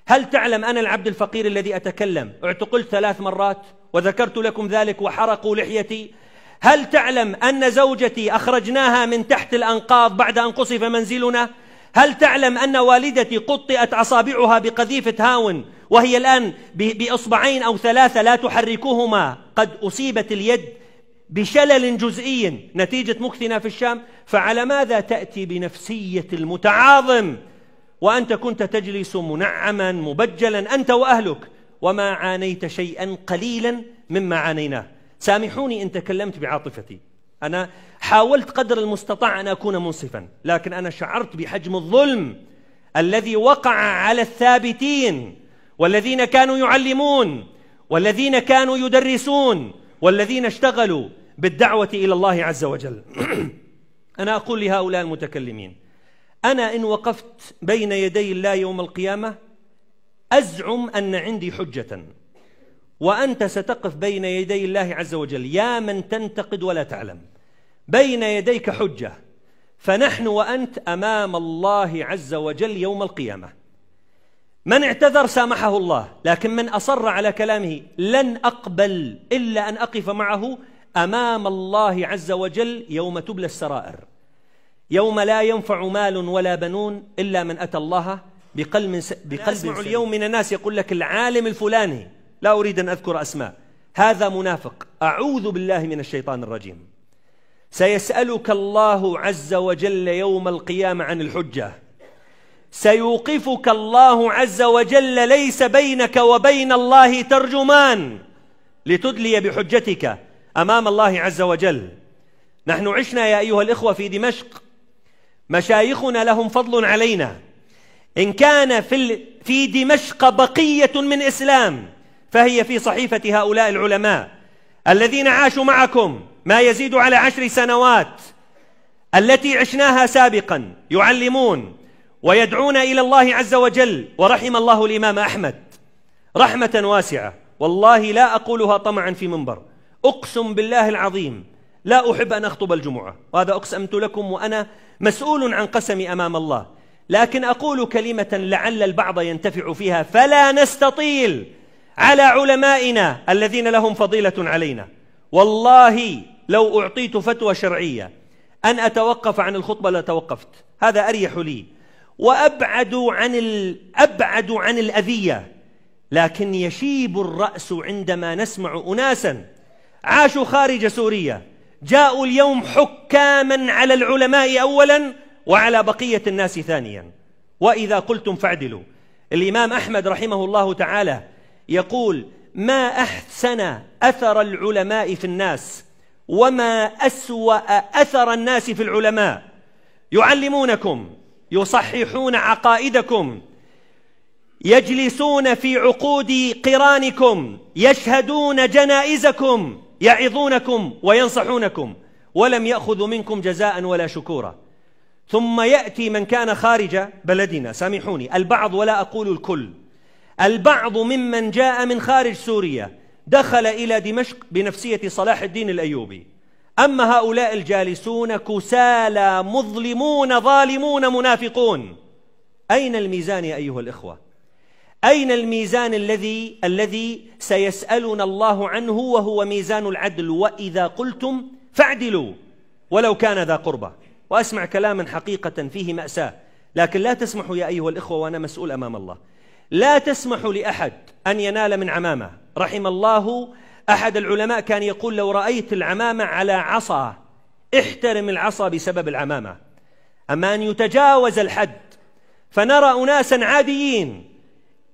هل تعلم أنا العبد الفقير الذي أتكلم اعتقلت 3 مرات وذكرت لكم ذلك وحرقوا لحيتي؟ هل تعلم أن زوجتي أخرجناها من تحت الأنقاض بعد أن قصف منزلنا؟ هل تعلم أن والدتي قطئت أصابعها بقذيفة هاون وهي الآن بإصبعين أو 3 لا تحركهما قد أصيبت اليد بشلل جزئي نتيجة مكثنا في الشام؟ فعلى ماذا تأتي بنفسية المتعاظم وأنت كنت تجلس منعما مبجلا أنت وأهلك وما عانيت شيئا قليلا مما عانيناه؟ سامحوني إن تكلمت بعاطفتي، أنا حاولت قدر المستطاع أن أكون منصفا، لكن أنا شعرت بحجم الظلم الذي وقع على الثابتين والذين كانوا يعلمون والذين كانوا يدرسون والذين اشتغلوا بالدعوة إلى الله عز وجل. أنا أقول لهؤلاء المتكلمين: أنا إن وقفت بين يدي الله يوم القيامة أزعم أن عندي حجة، وأنت ستقف بين يدي الله عز وجل يا من تنتقد ولا تعلم، بين يديك حجة، فنحن وأنت أمام الله عز وجل يوم القيامة. من اعتذر سامحه الله، لكن من أصر على كلامه لن أقبل إلا أن أقف معه أمام الله عز وجل يوم تبلى السرائر، يوم لا ينفع مال ولا بنون إلا من أتى الله بقلب سليم. اليوم من الناس يقول لك العالم الفلاني، لا أريد أن أذكر أسماء، هذا منافق، أعوذ بالله من الشيطان الرجيم. سيسألك الله عز وجل يوم القيامة عن الحجة، سيوقفك الله عز وجل، ليس بينك وبين الله ترجمان لتدلي بحجتك أمام الله عز وجل. نحن عشنا يا أيها الإخوة في دمشق، مشايخنا لهم فضل علينا، إن كان في دمشق بقية من إسلام فهي في صحيفة هؤلاء العلماء الذين عاشوا معكم ما يزيد على 10 سنوات التي عشناها سابقا، يعلمون ويدعون إلى الله عز وجل. ورحم الله الإمام أحمد رحمة واسعة، والله لا أقولها طمعا في منبر، أقسم بالله العظيم لا أحب أن أخطب الجمعة، وهذا أقسمت لكم وأنا مسؤول عن قسمي أمام الله، لكن أقول كلمة لعل البعض ينتفع فيها، فلا نستطيل على علمائنا الذين لهم فضيلة علينا. والله لو أعطيت فتوى شرعية أن أتوقف عن الخطبة لتوقفت، هذا أريح لي وأبعد عن الأذية، لكن يشيب الرأس عندما نسمع أناسا عاشوا خارج سوريا جاءوا اليوم حكاما على العلماء أولا وعلى بقية الناس ثانيا. وإذا قلتم فاعدلوا. الإمام أحمد رحمه الله تعالى يقول: ما أحسن أثر العلماء في الناس وما أسوأ أثر الناس في العلماء، يعلمونكم، يصححون عقائدكم، يجلسون في عقود قرانكم، يشهدون جنائزكم، يعظونكم وينصحونكم، ولم يأخذوا منكم جزاء ولا شكورا. ثم يأتي من كان خارج بلدنا، سامحوني البعض ولا أقول الكل، البعض ممن جاء من خارج سوريا دخل إلى دمشق بنفسية صلاح الدين الأيوبي. أما هؤلاء الجالسون كسالى مظلمون ظالمون منافقون. أين الميزان يا أيها الإخوة؟ أين الميزان الذي سيسألنا الله عنه وهو ميزان العدل؟ وإذا قلتم فاعدلوا ولو كان ذا قربى. وأسمع كلاما حقيقة فيه مأساة، لكن لا تسمحوا يا أيها الإخوة، وأنا مسؤول أمام الله، لا تسمحوا لأحد أن ينال من عمامة. رحم الله أحد العلماء كان يقول: لو رأيت العمامة على عصا احترم العصا بسبب العمامة. أما أن يتجاوز الحد فنرى أناسا عاديين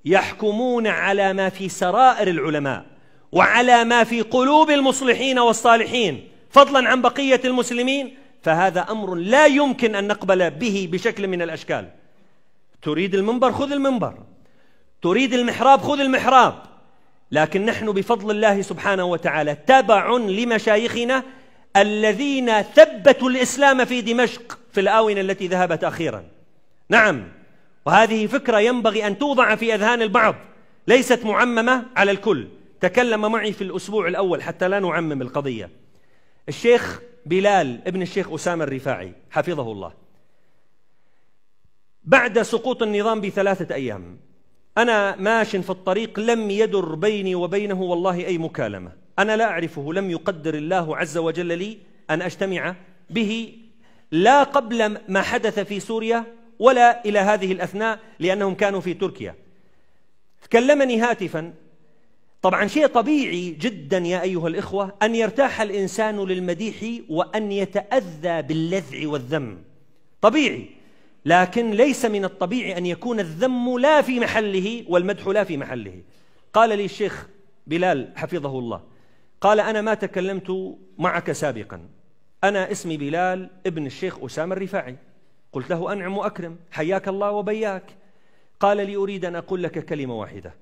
يحكمون على ما في سرائر العلماء وعلى ما في قلوب المصلحين والصالحين فضلا عن بقية المسلمين، فهذا أمر لا يمكن أن نقبل به بشكل من الأشكال. تريد المنبر خذ المنبر، تريد المحراب خذ المحراب، لكن نحن بفضل الله سبحانه وتعالى تبع لمشايخنا الذين ثبتوا الإسلام في دمشق في الآونة التي ذهبت أخيرا. نعم، وهذه فكرة ينبغي أن توضع في أذهان البعض، ليست معممة على الكل. تكلم معي في الأسبوع الأول حتى لا نعمم القضية الشيخ بلال ابن الشيخ أسامة الرفاعي حفظه الله، بعد سقوط النظام ب3 أيام أنا ماش في الطريق لم يدر بيني وبينه والله أي مكالمة، أنا لا أعرفه، لم يقدر الله عز وجل لي أن أجتمع به لا قبل ما حدث في سوريا ولا إلى هذه الأثناء، لأنهم كانوا في تركيا. كلمني هاتفا. طبعا شيء طبيعي جدا يا أيها الإخوة أن يرتاح الإنسان للمديح وأن يتأذى باللذع والذم، طبيعي، لكن ليس من الطبيعي أن يكون الذم لا في محله والمدح لا في محله. قال لي الشيخ بلال حفظه الله، قال أنا ما تكلمت معك سابقا، أنا اسمي بلال ابن الشيخ أسامة الرفاعي. قلت له أنعم وأكرم، حياك الله وبياك. قال لي أريد أن أقول لك كلمة واحدة،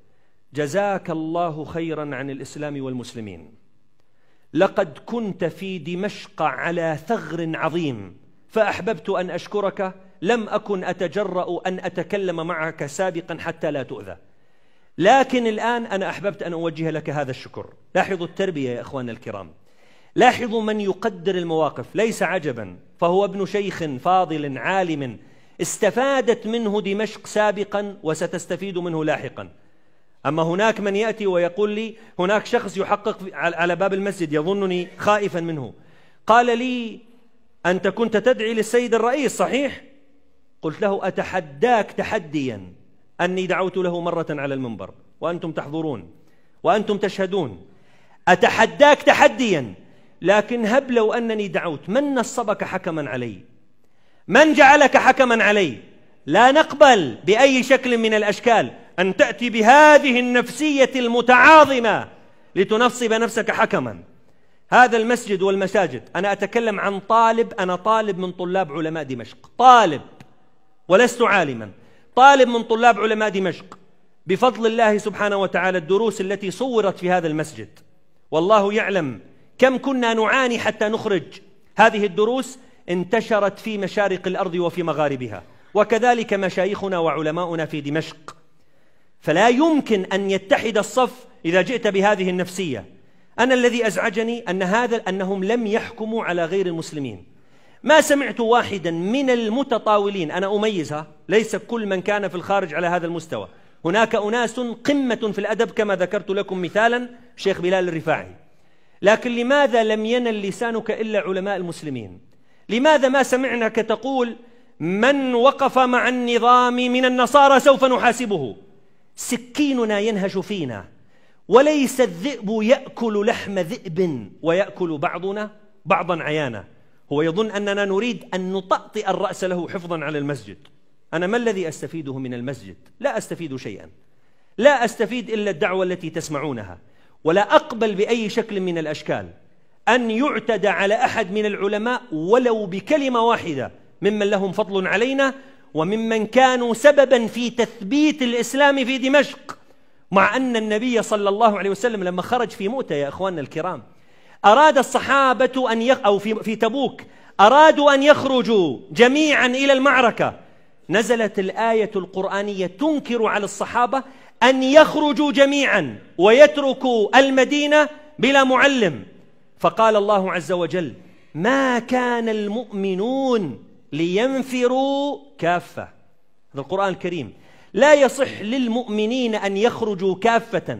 جزاك الله خيرا عن الإسلام والمسلمين، لقد كنت في دمشق على ثغر عظيم فأحببت أن أشكرك، لم أكن أتجرأ أن أتكلم معك سابقا حتى لا تؤذى، لكن الآن أنا أحببت أن أوجه لك هذا الشكر. لاحظوا التربية يا أخواننا الكرام، لاحظوا من يقدر المواقف، ليس عجبا فهو ابن شيخ فاضل عالم استفادت منه دمشق سابقا وستستفيد منه لاحقا. أما هناك من يأتي ويقول لي هناك شخص يحقق على باب المسجد يظنني خائفا منه، قال لي أنت كنت تدعي للسيد الرئيس صحيح؟ قلت له أتحداك تحديا أني دعوت له مرة على المنبر وأنتم تحضرون وأنتم تشهدون، أتحداك تحديا، لكن هب لو أنني دعوت، من نصبك حكما علي؟ من جعلك حكما علي؟ لا نقبل بأي شكل من الأشكال أن تأتي بهذه النفسية المتعاظمة لتنصب نفسك حكما. هذا المسجد والمساجد، أنا أتكلم عن طالب، أنا طالب من طلاب علماء دمشق، طالب ولست عالما، طالب من طلاب علماء دمشق، بفضل الله سبحانه وتعالى الدروس التي صورت في هذا المسجد والله يعلم كم كنا نعاني حتى نخرج هذه الدروس، انتشرت في مشارق الأرض وفي مغاربها، وكذلك مشايخنا وعلماؤنا في دمشق. فلا يمكن أن يتحد الصف إذا جئت بهذه النفسية. أنا الذي أزعجني أنهم لم يحكموا على غير المسلمين. ما سمعت واحدا من المتطاولين، أنا أميزها، ليس كل من كان في الخارج على هذا المستوى، هناك أناس قمة في الأدب كما ذكرت لكم مثالا شيخ بلال الرفاعي، لكن لماذا لم ينل لسانك إلا علماء المسلمين؟ لماذا ما سمعناك تقول من وقف مع النظام من النصارى سوف نحاسبه؟ سكيننا ينهش فينا، وليس الذئب يأكل لحم ذئب ويأكل بعضنا بعضا عيانا. هو يظن أننا نريد أن نطأطئ الرأس له حفظا على المسجد. أنا ما الذي أستفيده من المسجد؟ لا أستفيد شيئا، لا أستفيد إلا الدعوة التي تسمعونها، ولا أقبل بأي شكل من الأشكال أن يعتدى على أحد من العلماء ولو بكلمة واحدة ممن لهم فضل علينا وممن كانوا سببا في تثبيت الإسلام في دمشق. مع أن النبي صلى الله عليه وسلم لما خرج في مؤتة يا أخواننا الكرام، أراد الصحابة أو في تبوك أرادوا أن يخرجوا جميعا إلى المعركة، نزلت الآية القرآنية تنكر على الصحابة أن يخرجوا جميعا ويتركوا المدينة بلا معلم، فقال الله عز وجل ما كان المؤمنون لينفروا كافة. هذا القرآن الكريم، لا يصح للمؤمنين أن يخرجوا كافة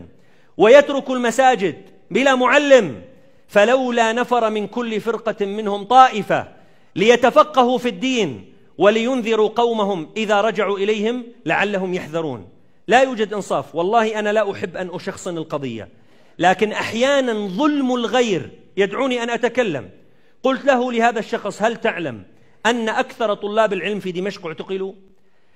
ويتركوا المساجد بلا معلم، فلولا نفر من كل فرقة منهم طائفة ليتفقهوا في الدين ولينذروا قومهم إذا رجعوا إليهم لعلهم يحذرون. لا يوجد إنصاف، والله أنا لا أحب أن أشخصن القضية، لكن أحيانا ظلم الغير يدعوني أن أتكلم. قلت له لهذا الشخص هل تعلم أن أكثر طلاب العلم في دمشق اعتقلوا؟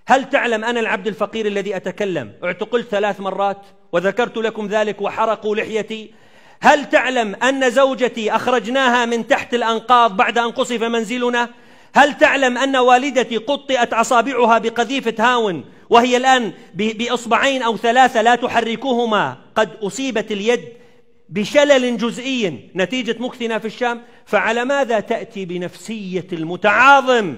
هل تعلم أنا العبد الفقير الذي أتكلم اعتقلت 3 مرات وذكرت لكم ذلك وحرقوا لحيتي؟ هل تعلم أن زوجتي أخرجناها من تحت الأنقاض بعد أن قصف منزلنا؟ هل تعلم أن والدتي قطئت أصابعها بقذيفة هاون وهي الآن بإصبعين أو 3 لا تحركوهما قد أصيبت اليد بشلل جزئي نتيجة مكثنا في الشام؟ فعلى ماذا تأتي بنفسية المتعاظم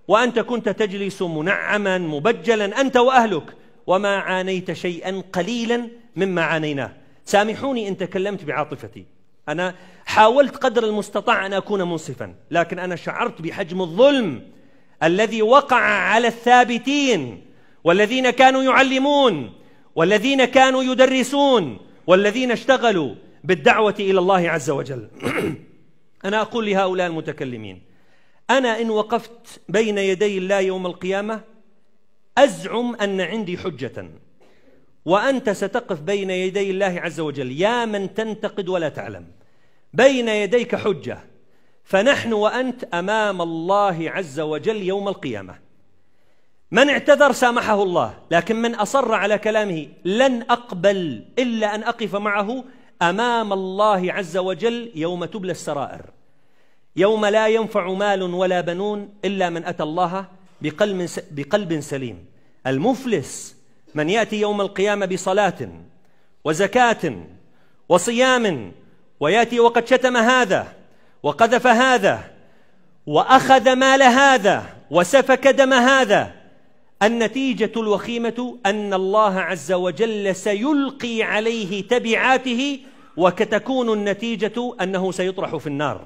وأنت كنت تجلس منعما مبجلا أنت وأهلك وما عانيت شيئا قليلا مما عانيناه؟ سامحوني إن تكلمت بعاطفتي، أنا حاولت قدر المستطاع أن أكون منصفا، لكن أنا شعرت بحجم الظلم الذي وقع على الثابتين والذين كانوا يعلمون والذين كانوا يدرسون والذين اشتغلوا بالدعوة إلى الله عز وجل. أنا أقول لهؤلاء المتكلمين: أنا إن وقفت بين يدي الله يوم القيامة أزعم أن عندي حجة، وأنت ستقف بين يدي الله عز وجل يا من تنتقد ولا تعلم، بين يديك حجة، فنحن وأنت أمام الله عز وجل يوم القيامة. من اعتذر سامحه الله، لكن من أصر على كلامه لن أقبل إلا أن أقف معه أمام الله عز وجل يوم تبلى السرائر، يوم لا ينفع مال ولا بنون إلا من أتى الله بقلب سليم. المفلس من يأتي يوم القيامة بصلاة وزكاة وصيام، ويأتي وقد شتم هذا وقذف هذا وأخذ مال هذا وسفك دم هذا. النتيجة الوخيمة أن الله عز وجل سيلقي عليه تبعاته، وتكون النتيجة أنه سيطرح في النار.